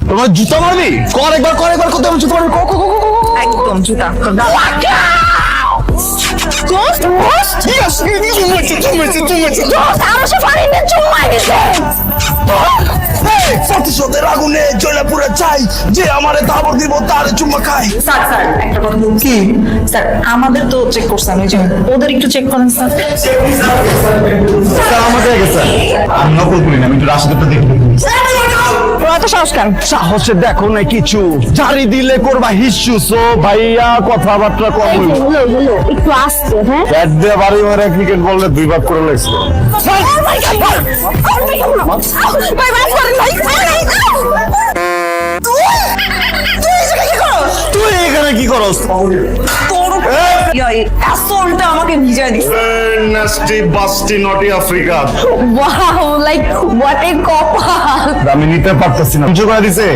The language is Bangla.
তোমার জুতা মারবি? কর একবার কত আমি জুতা মারবি? একদম জুতা প্রতিশোধের আগুনে জ্বলে পুড়ে চাই, যে আমারে তাবর দিব তার চুম্মা খাই। স্যার স্যার একটা কথা বলছি কি স্যার, আমাদের তো চেক করছেন, ওই যে ওদের একটু চেক করেন স্যার। স্যার আমাদের গেছে, আমি নকল করি না, আমি একটু রাশিদটা দেখি। এত সাহস কেন? সাহসে দেখো না কিছু, জারি দিলে করবা হিসু। সো ভাইয়া কথাবার্তা কম হইল, একটু আসছে। হ্যাঁ ব্যাট দিয়ে বাড়ি মারে ক্রিকেট বললে 2 ভাগ করে লাগছে। তুই এখানে কি করস? আসলটা আমাকে ভিজায় দিচ্ছে। নাস্টি বাস্টি নটি Africa. Wow, like what a কপাল। আমি নিতে পারতেছি না, কিছু করে দিছে।